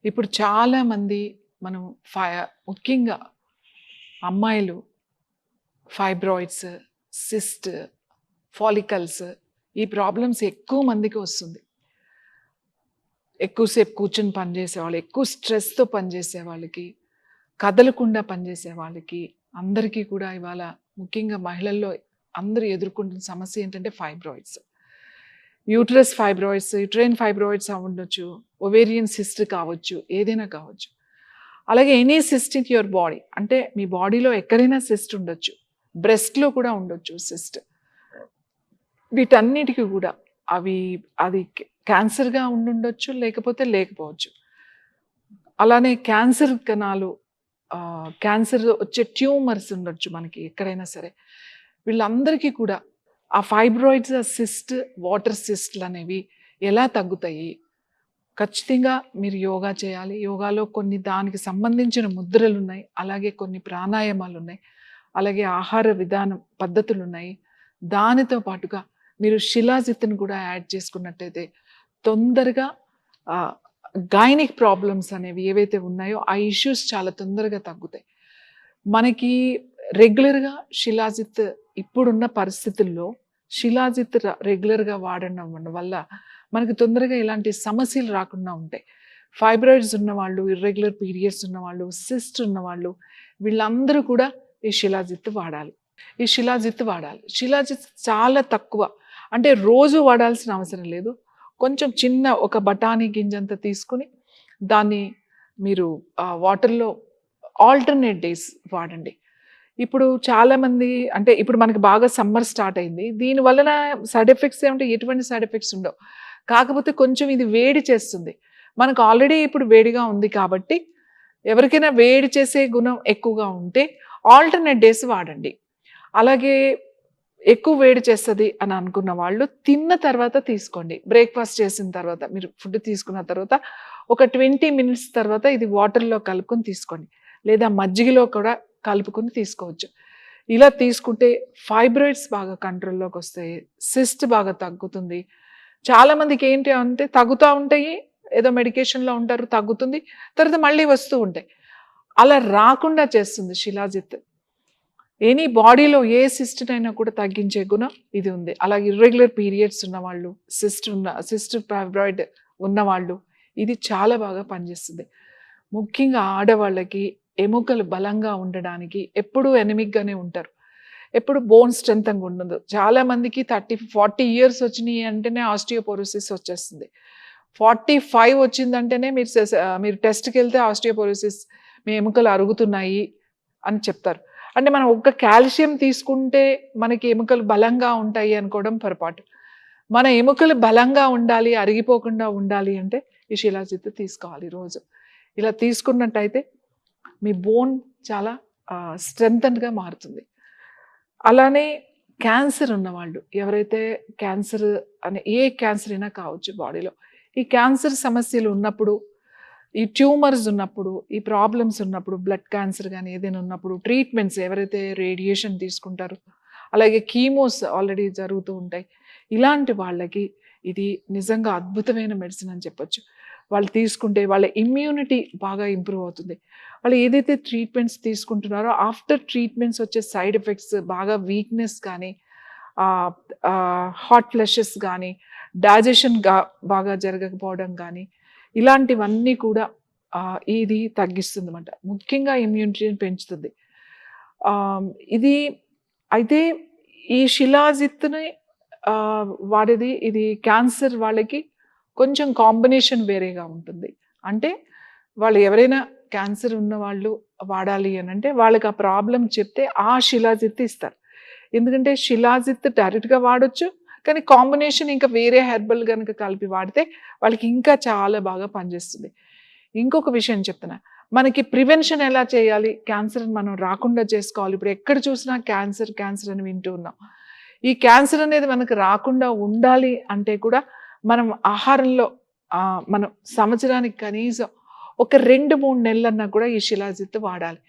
ఇప్పుడు చాలామంది మనం ఫై ముఖ్యంగా అమ్మాయిలు ఫైబ్రాయిడ్స్, సిస్ట్, ఫాలికల్స్ ఈ ప్రాబ్లమ్స్ ఎక్కువ మందికి వస్తుంది. ఎక్కువసేపు కూర్చొని పనిచేసే వాళ్ళు, ఎక్కువ స్ట్రెస్తో పనిచేసే వాళ్ళకి, కదలకుండా పనిచేసే వాళ్ళకి అందరికీ కూడా ఇవాళ ముఖ్యంగా మహిళల్లో అందరూ ఎదుర్కొంటున్న సమస్య ఏంటంటే fibroids. Uterus fibroids, uterine fibroids ఉండొచ్చు, ఒవేరియన్ సిస్ట్ కావచ్చు, ఏదైనా కావచ్చు. అలాగే any cyst in your body, అంటే మీ బాడీలో ఎక్కడైనా సిస్ట్ ఉండొచ్చు, బ్రెస్ట్లో కూడా ఉండొచ్చు సిస్ట్. వీటన్నిటికీ కూడా అది క్యాన్సర్గా ఉండుండొచ్చు, లేకపోతే లేకపోవచ్చు. అలానే క్యాన్సర్ కణాలు, క్యాన్సర్ వచ్చే ట్యూమర్స్ ఉండొచ్చు మనకి ఎక్కడైనా సరే. వీళ్ళందరికీ కూడా ఆ ఫైబ్రాయిడ్స్, సిస్ట్, వాటర్ సిస్ట్లు అనేవి ఎలా తగ్గుతాయి? ఖచ్చితంగా మీరు యోగా చేయాలి. యోగాలో కొన్ని దానికి సంబంధించిన ముద్రలు ఉన్నాయి, అలాగే కొన్ని ప్రాణాయామాలు ఉన్నాయి, అలాగే ఆహార విధానం పద్ధతులు ఉన్నాయి. దానితో పాటుగా మీరు శిలాజిత్తును కూడా యాడ్ చేసుకున్నట్టయితే తొందరగా గైనిక్ ప్రాబ్లమ్స్ అనేవి ఏవైతే ఉన్నాయో ఆ ఇష్యూస్ చాలా తొందరగా తగ్గుతాయి. మనకి రెగ్యులర్గా శిలాజిత్ ఇప్పుడున్న పరిస్థితుల్లో శిలాజిత్ రెగ్యులర్గా వాడడం వల్ల మనకి తొందరగా ఇలాంటి సమస్యలు రాకుండా ఉంటాయి. ఫైబ్రాయిడ్స్ ఉన్నవాళ్ళు, ఇర్రెగ్యులర్ పీరియడ్స్ ఉన్నవాళ్ళు, సిస్ట్ ఉన్నవాళ్ళు వీళ్ళందరూ కూడా ఈ శిలాజిత్ వాడాలి. శిలాజిత్ చాలా తక్కువ, అంటే రోజు వాడాల్సిన అవసరం లేదు. కొంచెం చిన్న ఒక బఠానీ గింజంత తీసుకుని దాన్ని మీరు వాటర్లో ఆల్టర్నేట్ డేస్ వాడండి. ఇప్పుడు చాలామంది, అంటే ఇప్పుడు మనకి బాగా సమ్మర్ స్టార్ట్ అయింది, దీని వలన సైడ్ ఎఫెక్ట్స్ ఏమంటే ఎటువంటి సైడ్ ఎఫెక్ట్స్ ఉండవు. కాకపోతే కొంచెం ఇది వేడి చేస్తుంది. మనకు ఆల్రెడీ ఇప్పుడు వేడిగా ఉంది కాబట్టి ఎవరికైనా వేడి చేసే గుణం ఎక్కువగా ఉంటే ఆల్టర్నేట్ డేస్ వాడండి. అలాగే ఎక్కువ వేడి చేస్తుంది అని అనుకున్న వాళ్ళు తిన్న తర్వాత తీసుకోండి. బ్రేక్ఫాస్ట్ చేసిన తర్వాత, మీరు ఫుడ్ తీసుకున్న తర్వాత ఒక 20 మినిట్స్ తర్వాత ఇది వాటర్లో కలుపుకొని తీసుకోండి, లేదా మజ్జిగలో కూడా కలుపుకొని తీసుకోవచ్చు. ఇలా తీసుకుంటే ఫైబ్రాయిడ్స్ బాగా కంట్రోల్లోకి వస్తాయి, సిస్ట్ బాగా తగ్గుతుంది. చాలామందికి ఏంటి అంటే తగ్గుతూ ఉంటాయి, ఏదో మెడికేషన్లో ఉంటారు, తగ్గుతుంది, తర్వాత మళ్ళీ వస్తూ ఉంటాయి. అలా రాకుండా చేస్తుంది శిలాజిత్. ఎనీ బాడీలో ఏ సిస్ట్నైనా కూడా తగ్గించే గుణం ఇది ఉంది. అలాగే ఇర్రెగ్యులర్ పీరియడ్స్ ఉన్నవాళ్ళు, సిస్ట్ ఫైబ్రాయిడ్ ఉన్నవాళ్ళు ఇది చాలా బాగా పనిచేస్తుంది. ముఖ్యంగా ఆడవాళ్ళకి ఎముకలు బలంగా ఉండడానికి ఎప్పుడూ ఎనిమిక్గానే ఉంటారు, ఎప్పుడు బోన్ స్ట్రెంగ్గా ఉండదు. చాలామందికి 30-40 ఇయర్స్ వచ్చినాయి అంటేనే ఆస్టియోపోరోసిస్ వచ్చేస్తుంది. 45 వచ్చిందంటేనే మీరు టెస్ట్కి వెళ్తే ఆస్టియోపోరోసిస్, మీ ఎముకలు అరుగుతున్నాయి అని చెప్తారు. అంటే మనం ఒక్క కాల్షియం తీసుకుంటే మనకి ఎముకలు బలంగా ఉంటాయి అనుకోవడం పొరపాటు. మన ఎముకలు బలంగా ఉండాలి, అరిగిపోకుండా ఉండాలి అంటే ఈ శిలాజిత్ తీసుకోవాలి రోజు. ఇలా తీసుకున్నట్టయితే మీ బోన్ చాలా స్ట్రెంగ్తన్గా మారుతుంది. అలానే క్యాన్సర్ ఉన్నవాళ్ళు, ఎవరైతే క్యాన్సర్ ఏ క్యాన్సర్ అయినా కావచ్చు బాడీలో, ఈ క్యాన్సర్ సమస్యలు ఉన్నప్పుడు, ఈ ట్యూమర్స్ ఉన్నప్పుడు, ఈ ప్రాబ్లమ్స్ ఉన్నప్పుడు, బ్లడ్ క్యాన్సర్ కానీ ఏదైనా ఉన్నప్పుడు ట్రీట్మెంట్స్, ఎవరైతే రేడియేషన్ తీసుకుంటారో, అలాగే కీమోస్ ఆల్రెడీ జరుగుతూ ఉంటాయి, ఇలాంటి వాళ్ళకి ఇది నిజంగా అద్భుతమైన మెడిసిన్ అని చెప్పొచ్చు. వాళ్ళు తీసుకుంటే వాళ్ళ ఇమ్యూనిటీ బాగా ఇంప్రూవ్ అవుతుంది. వాళ్ళు ఏదైతే ట్రీట్మెంట్స్ తీసుకుంటున్నారో ఆఫ్టర్ ట్రీట్మెంట్స్ వచ్చే సైడ్ ఎఫెక్ట్స్, బాగా వీక్నెస్ కానీ, హాట్ ఫ్లషెస్ కానీ, డైజెషన్ బాగా జరగకపోవడం కానీ, ఇలాంటివన్నీ కూడా ఇది తగ్గిస్తుంది అన్నమాట. ముఖ్యంగా ఇమ్యూనిటీని పెంచుతుంది ఇది. అయితే ఈ శిలాజిత్తుని వాడేది, ఇది క్యాన్సర్ వాళ్ళకి కొంచెం కాంబినేషన్ వేరేగా ఉంటుంది. అంటే వాళ్ళు ఎవరైనా క్యాన్సర్ ఉన్న వాళ్ళు వాడాలి అని అంటే వాళ్ళకి ఆ ప్రాబ్లం చెప్తే ఆ శిలాజిత్ ఇస్తారు. ఎందుకంటే శిలాజిత్ డైరెక్ట్గా వాడచ్చు, కానీ కాంబినేషన్ ఇంకా వేరే హెర్బల్ కనుక కలిపి వాడితే వాళ్ళకి ఇంకా చాలా బాగా పనిచేస్తుంది. ఇంకొక విషయం చెప్తున్నా, మనకి ప్రివెన్షన్ ఎలా చేయాలి, క్యాన్సర్ మనం రాకుండా చేసుకోవాలి. ఇప్పుడు ఎక్కడ చూసినా క్యాన్సర్ క్యాన్సర్ అని వింటూ ఉన్నాం. ఈ క్యాన్సర్ అనేది మనకు రాకుండా ఉండాలి అంటే కూడా మనం ఆహారంలో మనం సంవత్సరానికి కనీసం ఒక 2-3 నెలలన్నా కూడా ఈ శిలాజిత్ వాడాలి.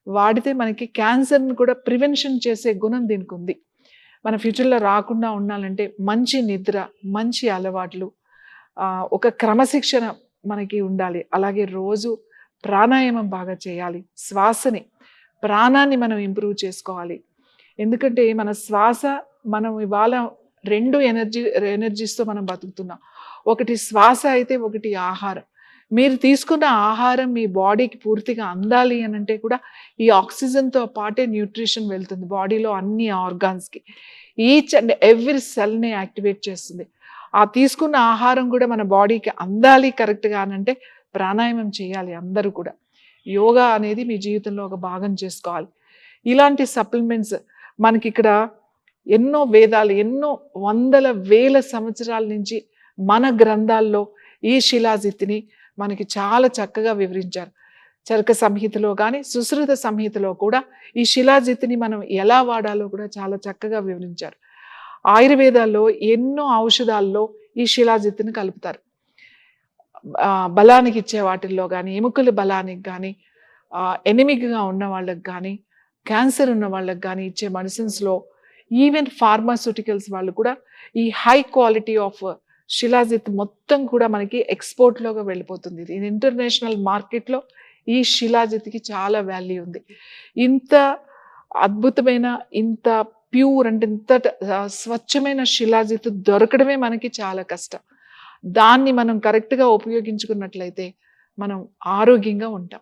వాడితే మనకి క్యాన్సర్ని కూడా ప్రివెన్షన్ చేసే గుణం దీనికి ఉంది. మన ఫ్యూచర్లో రాకుండా ఉండాలంటే మంచి నిద్ర, మంచి అలవాట్లు, ఒక క్రమశిక్షణ మనకి ఉండాలి. అలాగే రోజు ప్రాణాయామం బాగా చేయాలి. ప్రాణాన్ని మనం ఇంప్రూవ్ చేసుకోవాలి. ఎందుకంటే మన శ్వాస, మనం ఇవాళ 2 ఎనర్జీస్‌తో మనం బతుకుతున్నాం. ఒకటి శ్వాస అయితే, ఒకటి ఆహారం. మీరు తీసుకున్న ఆహారం మీ బాడీకి పూర్తిగా అందాలి అనంటే కూడా ఈ ఆక్సిజన్‌తో పాటే న్యూట్రిషన్ వెళ్తుంది బాడీలో అన్ని ఆర్గాన్స్‌కి. ఈచ్ అండ్ ఎవ్రీ సెల్‌ని యాక్టివేట్ చేస్తుంది. ఆ తీసుకున్న ఆహారం కూడా మన బాడీకి అందాలి కరెక్ట్‌గా అనంటే ప్రాణాయామం చేయాలి అందరూ కూడా. యోగా అనేది మీ జీవితంలో ఒక భాగం చేసుకోవాలి. ఇలాంటి సప్లిమెంట్స్ మనకిక్కడ ఎన్నో వేదాలు, ఎన్నో వందల వేల సంవత్సరాల నుంచి మన గ్రంథాల్లో ఈ శిలాజిత్తుని మనకి చాలా చక్కగా వివరించారు. చరక సంహితలో కానీ, సుశ్రుత సంహితలో కూడా ఈ శిలాజిత్తుని మనం ఎలా వాడాలో కూడా చాలా చక్కగా వివరించారు. ఆయుర్వేదాల్లో ఎన్నో ఔషధాల్లో ఈ శిలాజిత్తుని కలుపుతారు. బలానికి ఇచ్చే వాటిల్లో కానీ, ఎముకల బలానికి కానీ, ఎనిమిక్‌గా ఉన్న వాళ్ళకి కానీ, క్యాన్సర్ ఉన్న వాళ్ళకి కానీ ఇచ్చే మెడిసిన్స్‌లో, ఈవెన్ ఫార్మాస్యూటికల్స్ వాళ్ళు కూడా ఈ హై క్వాలిటీ ఆఫ్ శిలాజిత్ మొత్తం కూడా మనకి ఎక్స్‌పోర్ట్‌లోగా వెళ్ళిపోతుంది. ఇది ఇంటర్నేషనల్ మార్కెట్‌లో ఈ శిలాజిత్‌కి చాలా వాల్యూ ఉంది. ఇంత అద్భుతమైన, ఇంత ప్యూర్ అంటే ఇంత స్వచ్ఛమైన శిలాజిత్ దొరకడమే మనకి చాలా కష్టం. దాన్ని మనం కరెక్ట్‌గా ఉపయోగించుకున్నట్లయితే మనం ఆరోగ్యంగా ఉంటాం.